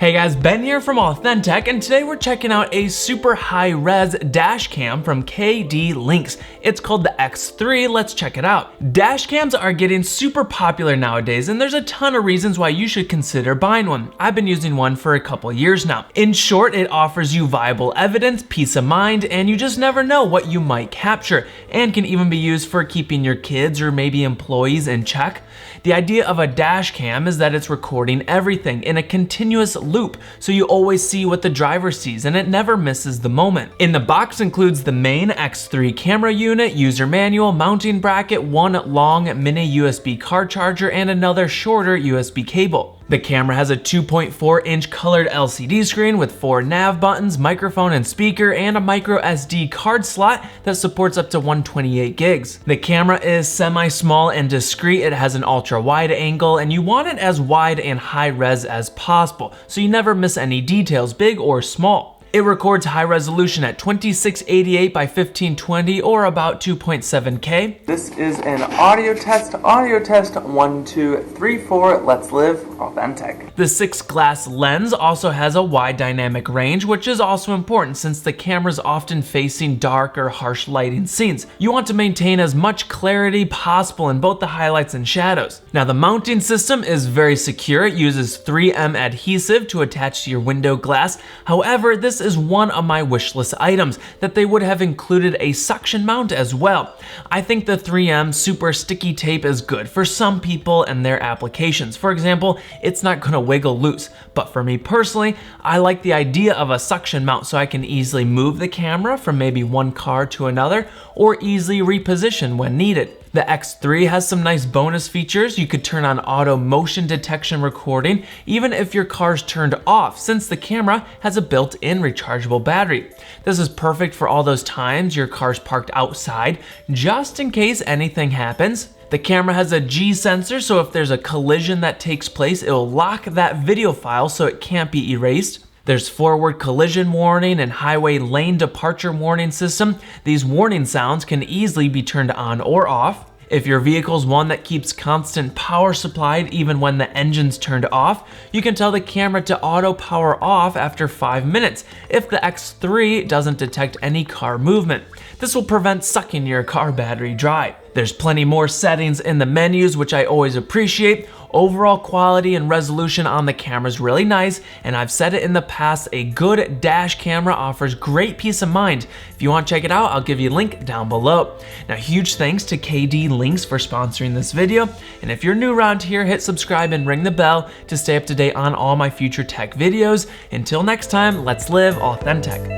Hey guys, Ben here from AuthenTech, and today we're checking out a super high-res dash cam from KDLINKS. It's called the X3. Let's check it out. Dash cams are getting super popular nowadays, and there's a ton of reasons why you should consider buying one. I've been using one for a couple years now. In short, it offers you viable evidence, peace of mind, and you just never know what you might capture, and can even be used for keeping your kids or maybe employees in check. The idea of a dash cam is that it's recording everything in a continuous loop, so you always see what the driver sees and it never misses the moment. In the box includes the main X3 camera unit, user manual, mounting bracket, one long mini USB card charger, and another shorter USB cable. The camera has a 2.4-inch colored LCD screen with 4 nav buttons, microphone and speaker, and a micro SD card slot that supports up to 128 gigs. The camera is semi-small and discreet. It has an ultra-wide angle, and you want it as wide and high-res as possible, so you never miss any details, big or small. It records high resolution at 2688 by 1520 or about 2.7K. This is an audio test 1, 2, 3, 4. Let's live authentic. The 6-glass lens also has a wide dynamic range, which is also important since the camera is often facing dark or harsh lighting scenes. You want to maintain as much clarity possible in both the highlights and shadows. Now the mounting system is very secure. It uses 3M adhesive to attach to your window glass. However, this is one of my wish list items, that they would have included a suction mount as well. I think the 3M super sticky tape is good for some people and their applications. For example, it's not gonna wiggle loose, but for me personally, I like the idea of a suction mount so I can easily move the camera from maybe one car to another or easily reposition when needed. The X3 has some nice bonus features. You could turn on auto motion detection recording even if your car's turned off, since the camera has a built-in rechargeable battery. This is perfect for all those times your car's parked outside, just in case anything happens. The camera has a G sensor, so if there's a collision that takes place, it'll lock that video file so it can't be erased. There's forward collision warning and highway lane departure warning system. These warning sounds can easily be turned on or off. If your vehicle's one that keeps constant power supplied even when the engine's turned off, you can tell the camera to auto power off after 5 minutes if the X3 doesn't detect any car movement. This will prevent sucking your car battery dry. There's plenty more settings in the menus, which I always appreciate. Overall quality and resolution on the camera is really nice, and I've said it in the past, a good dash camera offers great peace of mind. If you want to check it out, I'll give you a link down below. Now, huge thanks to KDLINKS for sponsoring this video, and if you're new around here, hit subscribe and ring the bell to stay up to date on all my future tech videos. Until next time, let's live authentic.